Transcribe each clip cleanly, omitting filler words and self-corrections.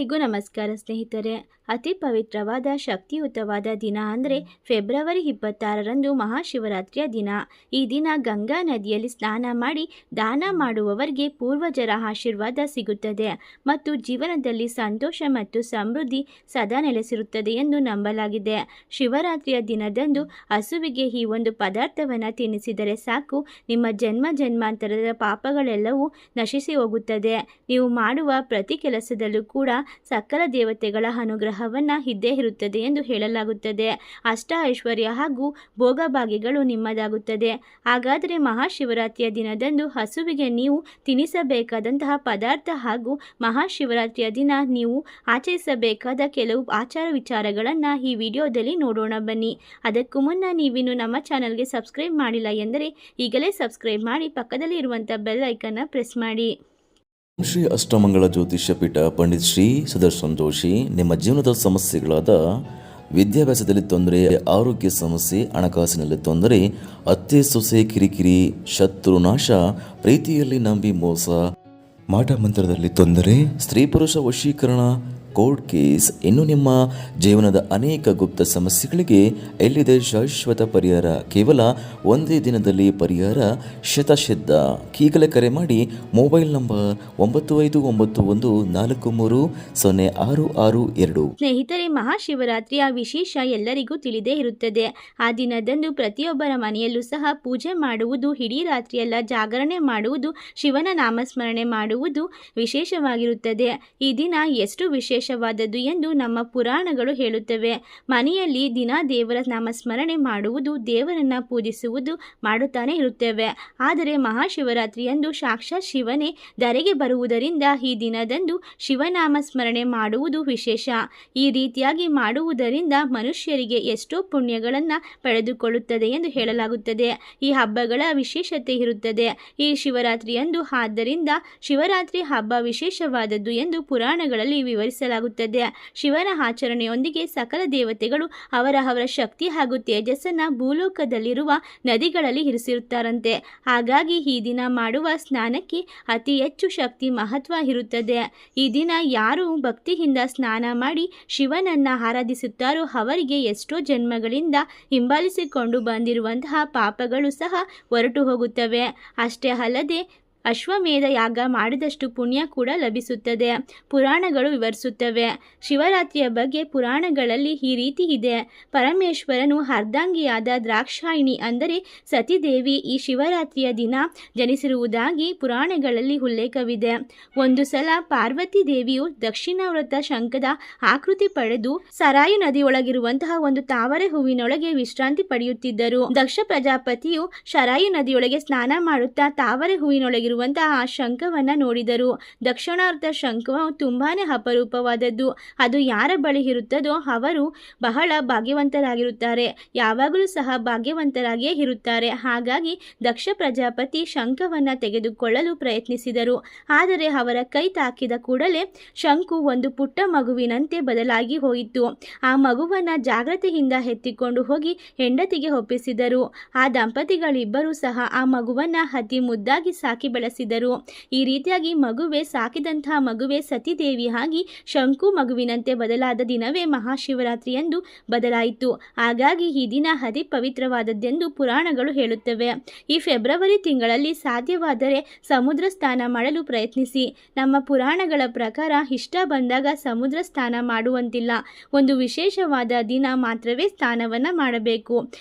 ಎಲ್ಲರಿಗೂ ನಮಸ್ಕಾರ ಸ್ನೇಹಿತರೆ. ಅತಿ ಪವಿತ್ರವಾದ ಶಕ್ತಿಯುತವಾದ ದಿನ ಅಂದರೆ ಫೆಬ್ರವರಿ 26ರಂದು ಮಹಾಶಿವರಾತ್ರಿಯ ದಿನ. ಈ ದಿನ ಗಂಗಾ ನದಿಯಲ್ಲಿ ಸ್ನಾನ ಮಾಡಿ ದಾನ ಮಾಡುವವರಿಗೆ ಪೂರ್ವಜರ ಆಶೀರ್ವಾದ ಸಿಗುತ್ತದೆ ಮತ್ತು ಜೀವನದಲ್ಲಿ ಸಂತೋಷ ಮತ್ತು ಸಮೃದ್ಧಿ ಸದಾ ನೆಲೆಸಿರುತ್ತದೆ ಎಂದು ನಂಬಲಾಗಿದೆ. ಶಿವರಾತ್ರಿಯ ದಿನದಂದು ಹಸುವಿಗೆ ಈ ಒಂದು ಪದಾರ್ಥವನ್ನು ತಿನ್ನಿಸಿದರೆ ಸಾಕು, ನಿಮ್ಮ ಜನ್ಮ ಜನ್ಮಾಂತರದ ಪಾಪಗಳೆಲ್ಲವೂ ನಶಿಸಿ ಹೋಗುತ್ತದೆ. ನೀವು ಮಾಡುವ ಪ್ರತಿ ಕೆಲಸದಲ್ಲೂ ಕೂಡ ಸಕಲ ದೇವತೆಗಳ ಅನುಗ್ರಹವನ್ನು ಇದ್ದೇ ಇರುತ್ತದೆ ಎಂದು ಹೇಳಲಾಗುತ್ತದೆ. ಅಷ್ಟ ಐಶ್ವರ್ಯ ಹಾಗೂ ಭೋಗಭಾಗ್ಯಗಳು ನಿಮ್ಮದಾಗುತ್ತದೆ. ಹಾಗಾದರೆ ಮಹಾಶಿವರಾತ್ರಿಯ ದಿನದಂದು ಹಸುವಿಗೆ ನೀವು ತಿನ್ನಿಸಬೇಕಾದಂತಹ ಪದಾರ್ಥ ಹಾಗೂ ಮಹಾಶಿವರಾತ್ರಿಯ ದಿನ ನೀವು ಆಚರಿಸಬೇಕಾದ ಕೆಲವು ಆಚಾರ ವಿಚಾರಗಳನ್ನು ಈ ವಿಡಿಯೋದಲ್ಲಿ ನೋಡೋಣ ಬನ್ನಿ. ಅದಕ್ಕೂ ಮುನ್ನ ನೀವಿನ್ನು ನಮ್ಮ ಚಾನಲ್ಗೆ ಸಬ್ಸ್ಕ್ರೈಬ್ ಮಾಡಿಲ್ಲ ಎಂದರೆ ಈಗಲೇ ಸಬ್ಸ್ಕ್ರೈಬ್ ಮಾಡಿ, ಪಕ್ಕದಲ್ಲಿ ಇರುವಂಥ ಬೆಲ್ ಐಕನ್ನ ಪ್ರೆಸ್ ಮಾಡಿ. ಶ್ರೀ ಅಷ್ಟಮಂಗಳ ಜ್ಯೋತಿಷ್ಯ ಪೀಠ ಪಂಡಿತ್ ಶ್ರೀ ಸುದರ್ಶನ್ ಜೋಶಿ. ನಿಮ್ಮ ಜೀವನದ ಸಮಸ್ಯೆಗಳಾದ ವಿದ್ಯಾಭ್ಯಾಸದಲ್ಲಿ ತೊಂದರೆ, ಆರೋಗ್ಯ ಸಮಸ್ಯೆ, ಹಣಕಾಸಿನಲ್ಲಿ ತೊಂದರೆ, ಅತ್ತೆ ಸೊಸೆ ಕಿರಿಕಿರಿ, ಶತ್ರುನಾಶ, ಪ್ರೀತಿಯಲ್ಲಿ ನಂಬಿ ಮೋಸ, ಮಾಟ ಮಂತ್ರದಲ್ಲಿ ತೊಂದರೆ, ಸ್ತ್ರೀ ಪುರುಷ ವಶೀಕರಣ, ಕೋರ್ಟ್ ಕೇಸ್, ಇನ್ನು ನಿಮ್ಮ ಜೀವನದ ಅನೇಕ ಗುಪ್ತ ಸಮಸ್ಯೆಗಳಿಗೆ ಎಲ್ಲಿದೆ ಶಾಶ್ವತ ಪರಿಹಾರ? ಕೇವಲ ಒಂದೇ ದಿನದಲ್ಲಿ ಪರಿಹಾರ ಶತಸಿದ್ಧ. ಈಗಲೇ ಕರೆ ಮಾಡಿ. Mobile number 9591430662. ಸ್ನೇಹಿತರೆ, ಮಹಾಶಿವರಾತ್ರಿಯ ವಿಶೇಷ ಎಲ್ಲರಿಗೂ ತಿಳಿದೇ ಇರುತ್ತದೆ. ಆ ದಿನದಂದು ಪ್ರತಿಯೊಬ್ಬರ ಮನೆಯಲ್ಲೂ ಸಹ ಪೂಜೆ ಮಾಡುವುದು, ಇಡೀ ರಾತ್ರಿಯೆಲ್ಲ ಜಾಗರಣೆ ಮಾಡುವುದು, ಶಿವನ ನಾಮಸ್ಮರಣೆ ಮಾಡುವುದು ವಿಶೇಷವಾಗಿರುತ್ತದೆ. ಈ ದಿನ ಎಷ್ಟು ವಿಶೇಷವಾದದ್ದು ಎಂದು ನಮ್ಮ ಪುರಾಣಗಳು ಹೇಳುತ್ತವೆ. ಮನೆಯಲ್ಲಿ ದಿನ ದೇವರ ನಾಮಸ್ಮರಣೆ ಮಾಡುವುದು, ದೇವರನ್ನ ಪೂಜಿಸುವುದು ಮಾಡುತ್ತಾನೆ ಇರುತ್ತೇವೆ. ಆದರೆ ಮಹಾಶಿವರಾತ್ರಿಯಂದು ಸಾಕ್ಷಾತ್ ಶಿವನೇ ಧರೆಗೆ ಬರುವುದರಿಂದ ಈ ದಿನದಂದು ಶಿವನಾಮಸ್ಮರಣೆ ಮಾಡುವುದು ವಿಶೇಷ. ಈ ರೀತಿಯಾಗಿ ಮಾಡುವುದರಿಂದ ಮನುಷ್ಯರಿಗೆ ಎಷ್ಟೋ ಪುಣ್ಯಗಳನ್ನು ಪಡೆದುಕೊಳ್ಳುತ್ತದೆ ಎಂದು ಹೇಳಲಾಗುತ್ತದೆ. ಈ ಹಬ್ಬಗಳ ವಿಶೇಷತೆ ಇರುತ್ತದೆ ಈ ಶಿವರಾತ್ರಿಯಂದು. ಆದ್ದರಿಂದ ಶಿವರಾತ್ರಿ ಹಬ್ಬ ವಿಶೇಷವಾದದ್ದು ಎಂದು ಪುರಾಣಗಳಲ್ಲಿ ವಿವರಿಸಲಾಗುತ್ತದೆ. ಶಿವನ ಆಚರಣೆಯೊಂದಿಗೆ ಸಕಲ ದೇವತೆಗಳು ಅವರ ಶಕ್ತಿ ಹಾಗೂ ತೇಜಸ್ಸನ್ನು ಭೂಲೋಕದಲ್ಲಿರುವ ನದಿಗಳಲ್ಲಿ ಇರಿಸಿರುತ್ತಾರಂತೆ. ಹಾಗಾಗಿ ಈ ದಿನ ಮಾಡುವ ಸ್ನಾನಕ್ಕೆ ಅತಿ ಹೆಚ್ಚು ಶಕ್ತಿ ಮಹತ್ವ ಇರುತ್ತದೆ. ಈ ದಿನ ಯಾರು ಭಕ್ತಿಯಿಂದ ಸ್ನಾನ ಮಾಡಿ ಶಿವನನ್ನ ಆರಾಧಿಸುತ್ತಾರೋ ಅವರಿಗೆ ಎಷ್ಟೋ ಜನ್ಮಗಳಿಂದ ಹಿಂಬಾಲಿಸಿಕೊಂಡು ಬಂದಿರುವಂತಹ ಪಾಪಗಳು ಸಹ ಹೊರಟು ಹೋಗುತ್ತವೆ. ಅಷ್ಟೇ ಅಲ್ಲದೆ ಅಶ್ವಮೇಧ ಯಾಗ ಮಾಡಿದಷ್ಟು ಪುಣ್ಯ ಕೂಡ ಲಭಿಸುತ್ತದೆ. ಪುರಾಣಗಳು ವಿವರಿಸುತ್ತವೆ. ಶಿವರಾತ್ರಿಯ ಬಗ್ಗೆ ಪುರಾಣಗಳಲ್ಲಿ ಈ ರೀತಿ ಇದೆ. ಪರಮೇಶ್ವರನು ಅರ್ಧಾಂಗಿಯಾದ ದ್ರಾಕ್ಷಾಯಿಣಿ ಅಂದರೆ ಸತಿದೇವಿ ಈ ಶಿವರಾತ್ರಿಯ ದಿನ ಜನಿಸಿರುವುದಾಗಿ ಪುರಾಣಗಳಲ್ಲಿ ಉಲ್ಲೇಖವಿದೆ. ಒಂದು ಸಲ ಪಾರ್ವತಿ ದೇವಿಯು ದಕ್ಷಿಣಾವೃತ ಶಂಖದ ಆಕೃತಿ ಪಡೆದು ಸರಾಯು ನದಿಯೊಳಗಿರುವಂತಹ ಒಂದು ತಾವರೆ ಹೂವಿನೊಳಗೆ ವಿಶ್ರಾಂತಿ ಪಡೆಯುತ್ತಿದ್ದರು. ದಕ್ಷ ಪ್ರಜಾಪತಿಯು ಶರಾಯು ನದಿಯೊಳಗೆ ಸ್ನಾನ ಮಾಡುತ್ತಾ ತಾವರೆ ಹೂವಿನೊಳಗೆ ಆ ಶಂಖವನ್ನ ನೋಡಿದರು. ದಕ್ಷಿಣಾರ್ಧ ಶಂಖವು ತುಂಬಾನೇ ಅಪರೂಪವಾದದ್ದು. ಅದು ಯಾರ ಬಳಿ ಇರುತ್ತದೋ ಅವರು ಬಹಳ ಭಾಗ್ಯವಂತರಾಗಿರುತ್ತಾರೆ. ಯಾವಾಗಲೂ ಸಹ ಭಾಗ್ಯವಂತರಾಗಿಯೇ ಇರುತ್ತಾರೆ. ಹಾಗಾಗಿ ದಕ್ಷ ಪ್ರಜಾಪತಿ ಶಂಖವನ್ನ ತೆಗೆದುಕೊಳ್ಳಲು ಪ್ರಯತ್ನಿಸಿದರು. ಆದರೆ ಅವರ ಕೈ ತಾಕಿದ ಕೂಡಲೇ ಶಂಖು ಒಂದು ಪುಟ್ಟ ಮಗುವಿನಂತೆ ಬದಲಾಗಿ ಹೋಯಿತು. ಆ ಮಗುವನ್ನ ಜಾಗ್ರತೆಯಿಂದ ಎತ್ತಿಕೊಂಡು ಹೋಗಿ ಹೆಂಡತಿಗೆ ಒಪ್ಪಿಸಿದರು. ಆ ದಂಪತಿಗಳಿಬ್ಬರೂ ಸಹ ಆ ಮಗುವನ್ನ ಅತಿ ಮುದ್ದಾಗಿ ಸಾಕಿ ಬೆಳೆಸಿದರು. ಈ ರೀತಿಯಾಗಿ ಮಗುವೆ ಸಾಕಿದಂತಹ ಮಗುವೆ ಸತಿದೇವಿ ಆಗಿ ಶಂಕು ಮಗುವಿನಂತೆ ಬದಲಾದ ದಿನವೇ ಮಹಾಶಿವರಾತ್ರಿ ಎಂದು ಬದಲಾಯಿತು. ಹಾಗಾಗಿ ಈ ದಿನ ಅತಿ ಪವಿತ್ರವಾದದ್ದೆಂದು ಪುರಾಣಗಳು ಹೇಳುತ್ತವೆ. ಈ ಫೆಬ್ರವರಿ ತಿಂಗಳಲ್ಲಿ ಸಾಧ್ಯವಾದರೆ ಸಮುದ್ರ ಸ್ನಾನ ಮಾಡಲು ಪ್ರಯತ್ನಿಸಿ. ನಮ್ಮ ಪುರಾಣಗಳ ಪ್ರಕಾರ ಇಷ್ಟ ಬಂದಾಗ ಸಮುದ್ರ ಸ್ನಾನ ಮಾಡುವಂತಿಲ್ಲ. ಒಂದು ವಿಶೇಷವಾದ ದಿನ ಮಾತ್ರವೇ ಸ್ನಾನವನ್ನು ಮಾಡಬೇಕು.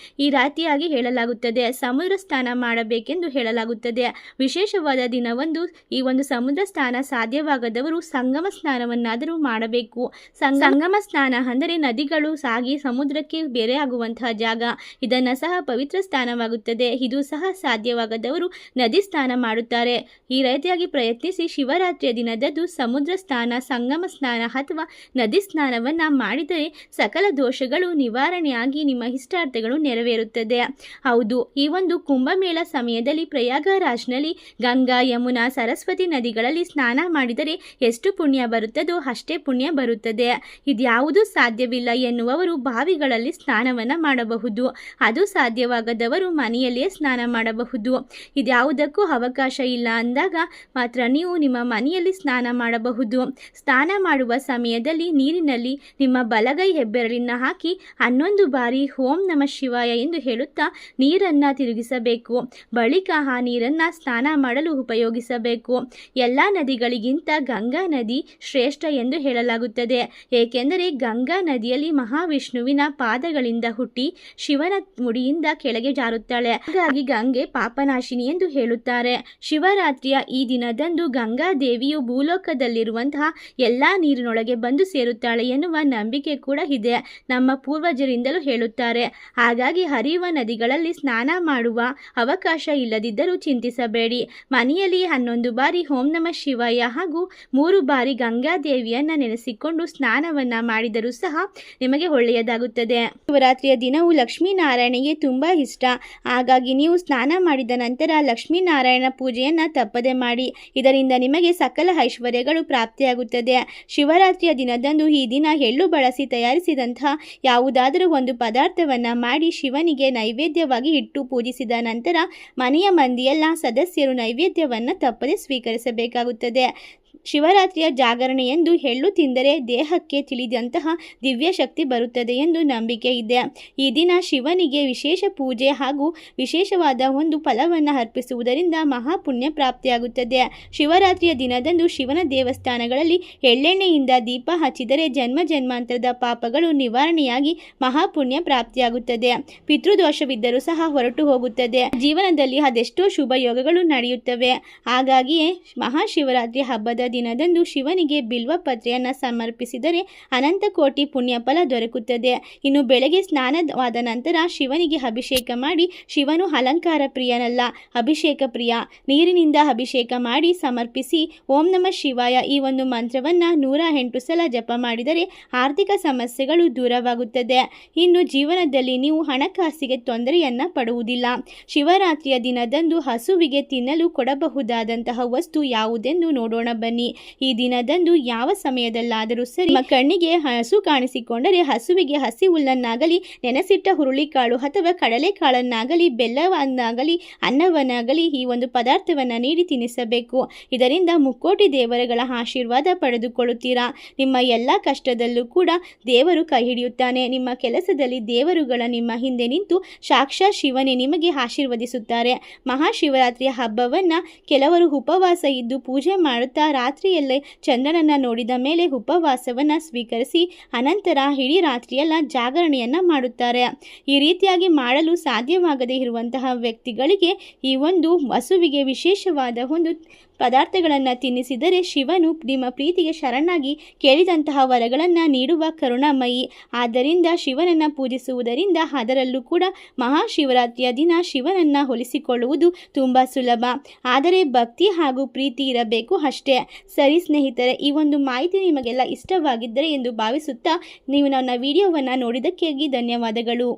ಈ ರೀತಿಯಾಗಿ ಹೇಳಲಾಗುತ್ತದೆ. ಸಮುದ್ರ ಸ್ನಾನ ಮಾಡಬೇಕೆಂದು ಹೇಳಲಾಗುತ್ತದೆ. ವಿಶೇಷವಾದ ದಿನವೊಂದು ಈ ಒಂದು ಸಮುದ್ರ ಸ್ನಾನ ಸಾಧ್ಯವಾಗದವರು ಸಂಗಮ ಸ್ನಾನವನ್ನಾದರೂ ಮಾಡಬೇಕು. ಸಂಗಮ ಸ್ನಾನ ಅಂದರೆ ನದಿಗಳು ಸಾಗಿ ಸಮುದ್ರಕ್ಕೆ ಬೇರೆ ಆಗುವಂತಹ ಜಾಗ. ಇದನ್ನ ಸಹ ಪವಿತ್ರ ಸ್ನಾನವಾಗುತ್ತದೆ. ಇದು ಸಹ ಸಾಧ್ಯವಾಗದವರು ನದಿ ಸ್ನಾನ ಮಾಡುತ್ತಾರೆ. ಈ ರೀತಿಯಾಗಿ ಪ್ರಯತ್ನಿಸಿ ಶಿವರಾತ್ರಿಯ ದಿನದಂದು ಸಮುದ್ರ ಸ್ನಾನ, ಸಂಗಮ ಸ್ನಾನ ಅಥವಾ ನದಿ ಸ್ನಾನವನ್ನ ಮಾಡಿದರೆ ಸಕಲ ದೋಷಗಳು ನಿವಾರಣೆಯಾಗಿ ನಿಮ್ಮ ಇಷ್ಟಾರ್ಥಗಳು ನೆರವೇರುತ್ತದೆ. ಹೌದು, ಈ ಒಂದು ಕುಂಭಮೇಳ ಸಮಯದಲ್ಲಿ ಪ್ರಯಾಗರಾಜ್ನಲ್ಲಿ ಗಂಗಾ ಗಂಗಾ, ಯಮುನಾ, ಸರಸ್ವತಿ ನದಿಗಳಲ್ಲಿ ಸ್ನಾನ ಮಾಡಿದರೆ ಎಷ್ಟು ಪುಣ್ಯ ಬರುತ್ತದೋ ಅಷ್ಟೇ ಪುಣ್ಯ ಬರುತ್ತದೆ. ಇದ್ಯಾವುದೂ ಸಾಧ್ಯವಿಲ್ಲ ಎನ್ನುವವರು ಬಾವಿಗಳಲ್ಲಿ ಸ್ನಾನವನ್ನು ಮಾಡಬಹುದು. ಅದು ಸಾಧ್ಯವಾಗದವರು ಮನೆಯಲ್ಲಿಯೇ ಸ್ನಾನ ಮಾಡಬಹುದು. ಇದ್ಯಾವುದಕ್ಕೂ ಅವಕಾಶ ಇಲ್ಲ ಅಂದಾಗ ಮಾತ್ರ ನೀವು ನಿಮ್ಮ ಮನೆಯಲ್ಲಿ ಸ್ನಾನ ಮಾಡಬಹುದು. ಸ್ನಾನ ಮಾಡುವ ಸಮಯದಲ್ಲಿ ನೀರಿನಲ್ಲಿ ನಿಮ್ಮ ಬಲಗೈ ಹೆಬ್ಬೆರಳನ್ನು ಹಾಕಿ 11 ಬಾರಿ ಓಂ ನಮಃ ಶಿವಾಯ ಎಂದು ಹೇಳುತ್ತಾ ನೀರನ್ನು ತಿರುಗಿಸಬೇಕು. ಬಳಿಕ ಆ ನೀರನ್ನು ಸ್ನಾನ ಮಾಡಲು ಉಪಯೋಗಿಸಬೇಕು. ಎಲ್ಲ ನದಿಗಳಿಗಿಂತ ಗಂಗಾ ನದಿ ಶ್ರೇಷ್ಠ ಎಂದು ಹೇಳಲಾಗುತ್ತದೆ. ಏಕೆಂದರೆ ಗಂಗಾ ನದಿಯಲ್ಲಿ ಮಹಾವಿಷ್ಣುವಿನ ಪಾದಗಳಿಂದ ಹುಟ್ಟಿ ಶಿವನ ಮುಡಿಯಿಂದ ಕೆಳಗೆ ಜಾರುತ್ತಾಳೆ. ಹಾಗಾಗಿ ಗಂಗೆ ಪಾಪನಾಶಿನಿ ಎಂದು ಹೇಳುತ್ತಾರೆ. ಶಿವರಾತ್ರಿಯ ಈ ದಿನದಂದು ಗಂಗಾ ದೇವಿಯು ಭೂಲೋಕದಲ್ಲಿರುವಂತಹ ಎಲ್ಲ ನೀರಿನೊಳಗೆ ಬಂದು ಸೇರುತ್ತಾಳೆ ಎನ್ನುವ ನಂಬಿಕೆ ಕೂಡ ಇದೆ. ನಮ್ಮ ಪೂರ್ವಜರಿಂದಲೂ ಹೇಳುತ್ತಾರೆ. ಹಾಗಾಗಿ ಹರಿಯುವ ನದಿಗಳಲ್ಲಿ ಸ್ನಾನ ಮಾಡುವ ಅವಕಾಶ ಇಲ್ಲದಿದ್ದರೂ ಚಿಂತಿಸಬೇಡಿ. ಮನೆಯಲ್ಲಿ 11 ಬಾರಿ ಓಂ ನಮಃ ಶಿವಾಯ ಹಾಗೂ 3 ಬಾರಿ ಗಂಗಾ ದೇವಿಯನ್ನ ನೆನೆಸಿಕೊಂಡು ಸ್ನಾನವನ್ನ ಮಾಡಿದರೂ ಸಹ ನಿಮಗೆ ಒಳ್ಳೆಯದಾಗುತ್ತದೆ. ಶಿವರಾತ್ರಿಯ ದಿನವು ಲಕ್ಷ್ಮೀನಾರಾಯಣಿಗೆ ತುಂಬಾ ಇಷ್ಟ. ಹಾಗಾಗಿ ನೀವು ಸ್ನಾನ ಮಾಡಿದ ನಂತರ ಲಕ್ಷ್ಮೀನಾರಾಯಣ ಪೂಜೆಯನ್ನ ತಪ್ಪದೆ ಮಾಡಿ. ಇದರಿಂದ ನಿಮಗೆ ಸಕಲ ಐಶ್ವರ್ಯಗಳು ಪ್ರಾಪ್ತಿಯಾಗುತ್ತದೆ. ಶಿವರಾತ್ರಿಯ ದಿನದಂದು ಈ ದಿನ ಎಳ್ಳು ಬಳಸಿ ತಯಾರಿಸಿದಂತಹ ಯಾವುದಾದರೂ ಒಂದು ಪದಾರ್ಥವನ್ನ ಮಾಡಿ ಶಿವನಿಗೆ ನೈವೇದ್ಯವಾಗಿ ಇಟ್ಟು ಪೂಜಿಸಿದ ನಂತರ ಮನೆಯ ಮಂದಿಯೆಲ್ಲ ಸದಸ್ಯರು ನೈವೇದ್ಯವನ್ನು ತಪ್ಪದೆ ಸ್ವೀಕರಿಸಬೇಕಾಗುತ್ತದೆ. ಶಿವರಾತ್ರಿಯ ಜಾಗರಣೆ ಎಂದು ಎಳ್ಳು ತಿಂದರೆ ದೇಹಕ್ಕೆ ತಿಳಿದಂತಹ ದಿವ್ಯ ಶಕ್ತಿ ಬರುತ್ತದೆ ಎಂದು ನಂಬಿಕೆ ಇದೆ. ಈ ದಿನ ಶಿವನಿಗೆ ವಿಶೇಷ ಪೂಜೆ ಹಾಗೂ ವಿಶೇಷವಾದ ಒಂದು ಫಲವನ್ನು ಅರ್ಪಿಸುವುದರಿಂದ ಮಹಾಪುಣ್ಯ ಪ್ರಾಪ್ತಿಯಾಗುತ್ತದೆ. ಶಿವರಾತ್ರಿಯ ದಿನದಂದು ಶಿವನ ದೇವಸ್ಥಾನಗಳಲ್ಲಿ ಎಳ್ಳೆಣ್ಣೆಯಿಂದ ದೀಪ ಹಚ್ಚಿದರೆ ಜನ್ಮ ಜನ್ಮಾಂತರದ ಪಾಪಗಳು ನಿವಾರಣೆಯಾಗಿ ಮಹಾಪುಣ್ಯ ಪ್ರಾಪ್ತಿಯಾಗುತ್ತದೆ. ಪಿತೃದೋಷವಿದ್ದರೂ ಸಹ ಹೊರಟು ಹೋಗುತ್ತದೆ. ಜೀವನದಲ್ಲಿ ಅದೆಷ್ಟೋ ಶುಭ ಯೋಗಗಳು ನಡೆಯುತ್ತವೆ. ಹಾಗಾಗಿಯೇ ಮಹಾಶಿವರಾತ್ರಿ ಹಬ್ಬದ ದಿನದಂದು ಶಿವನಿಗೆ ಬಿಲ್ವ ಪತ್ರೆಯನ್ನು ಸಮರ್ಪಿಸಿದರೆ ಅನಂತ ಕೋಟಿ ಪುಣ್ಯ ಫಲ ದೊರಕುತ್ತದೆ. ಇನ್ನು ಬೆಳಗ್ಗೆ ಸ್ನಾನವಾದ ನಂತರ ಶಿವನಿಗೆ ಅಭಿಷೇಕ ಮಾಡಿ, ಶಿವನು ಅಲಂಕಾರ ಪ್ರಿಯನಲ್ಲ, ಅಭಿಷೇಕ ಪ್ರಿಯ. ನೀರಿನಿಂದ ಅಭಿಷೇಕ ಮಾಡಿ ಸಮರ್ಪಿಸಿ ಓಂ ನಮಃ ಶಿವಾಯ ಈ ಒಂದು ಮಂತ್ರವನ್ನು 108 ಸಲ ಜಪ ಮಾಡಿದರೆ ಆರ್ಥಿಕ ಸಮಸ್ಯೆಗಳು ದೂರವಾಗುತ್ತದೆ. ಇನ್ನು ಜೀವನದಲ್ಲಿ ನೀವು ಹಣಕಾಸಿಗೆ ತೊಂದರೆಯನ್ನ ಪಡುವುದಿಲ್ಲ. ಶಿವರಾತ್ರಿಯ ದಿನದಂದು ಹಸುವಿಗೆ ತಿನ್ನಲು ಕೊಡಬಹುದಾದಂತಹ ವಸ್ತು ಯಾವುದೆಂದು ನೋಡೋಣ ಬನ್ನಿ. ಈ ದಿನದಂದು ಯಾವ ಸಮಯದಲ್ಲಾದರೂ ಸರಿ ನಿಮ್ಮ ಕಣ್ಣಿಗೆ ಹಸು ಕಾಣಿಸಿಕೊಂಡರೆ ಹಸುವಿಗೆ ಹಸಿ ಹುಲ್ಲನ್ನಾಗಲಿ, ನೆನೆಸಿಟ್ಟ ಹುರುಳಿಕಾಳು ಅಥವಾ ಕಡಲೆಕಾಳನ್ನಾಗಲಿ, ಬೆಲ್ಲವನ್ನಾಗಲಿ, ಅನ್ನವನ್ನಾಗಲಿ ಈ ಒಂದು ಪದಾರ್ಥವನ್ನು ನೀಡಿ ತಿನ್ನಿಸಬೇಕು. ಇದರಿಂದ ಮುಕ್ಕೋಟಿ ದೇವರುಗಳ ಆಶೀರ್ವಾದ ಪಡೆದುಕೊಳ್ಳುತ್ತೀರಾ. ನಿಮ್ಮ ಎಲ್ಲ ಕಷ್ಟದಲ್ಲೂ ಕೂಡ ದೇವರು ಕೈ ಹಿಡಿಯುತ್ತಾನೆ. ನಿಮ್ಮ ಕೆಲಸದಲ್ಲಿ ದೇವರುಗಳ ನಿಮ್ಮ ಹಿಂದೆ ನಿಂತು ಸಾಕ್ಷಾತ್ ಶಿವನೇ ನಿಮಗೆ ಆಶೀರ್ವದಿಸುತ್ತಾರೆ. ಮಹಾಶಿವರಾತ್ರಿಯ ಹಬ್ಬವನ್ನು ಕೆಲವರು ಉಪವಾಸ ಇದ್ದು ಪೂಜೆ ಮಾಡುತ್ತಾ ರಾತ್ರಿಯಲ್ಲೇ ಚಂದ್ರನನ್ನು ನೋಡಿದ ಮೇಲೆ ಉಪವಾಸವನ್ನು ಸ್ವೀಕರಿಸಿ ಅನಂತರ ಇಡೀ ರಾತ್ರಿಯೆಲ್ಲ ಜಾಗರಣೆಯನ್ನು ಮಾಡುತ್ತಾರೆ. ಈ ರೀತಿಯಾಗಿ ಮಾಡಲು ಸಾಧ್ಯವಾಗದೇ ಇರುವಂತಹ ವ್ಯಕ್ತಿಗಳಿಗೆ ಈ ಒಂದು ಹಸುವಿಗೆ ವಿಶೇಷವಾದ ಒಂದು ಪದಾರ್ಥಗಳನ್ನು ತಿನ್ನಿಸಿದರೆ ಶಿವನು ನಿಮ್ಮ ಪ್ರೀತಿಗೆ ಶರಣಾಗಿ ಕೇಳಿದಂತಹ ವರಗಳನ್ನು ನೀಡುವ ಕರುಣಾಮಯಿ. ಆದ್ದರಿಂದ ಶಿವನನ್ನು ಪೂಜಿಸುವುದರಿಂದ ಅದರಲ್ಲೂ ಕೂಡ ಮಹಾಶಿವರಾತ್ರಿಯ ದಿನ ಶಿವನನ್ನು ಹೋಲಿಸಿಕೊಳ್ಳುವುದು ತುಂಬ ಸುಲಭ. ಆದರೆ ಭಕ್ತಿ ಹಾಗೂ ಪ್ರೀತಿ ಇರಬೇಕು ಅಷ್ಟೇ. ಸರಿ ಸ್ನೇಹಿತರೆ, ಈ ಒಂದು ಮಾಹಿತಿ ನಿಮಗೆಲ್ಲ ಇಷ್ಟವಾಗಿದ್ದರೆ ಎಂದು ಭಾವಿಸುತ್ತಾ ನೀವು ನನ್ನ ವಿಡಿಯೋವನ್ನು ನೋಡಿದ್ದಕ್ಕಾಗಿ ಧನ್ಯವಾದಗಳು.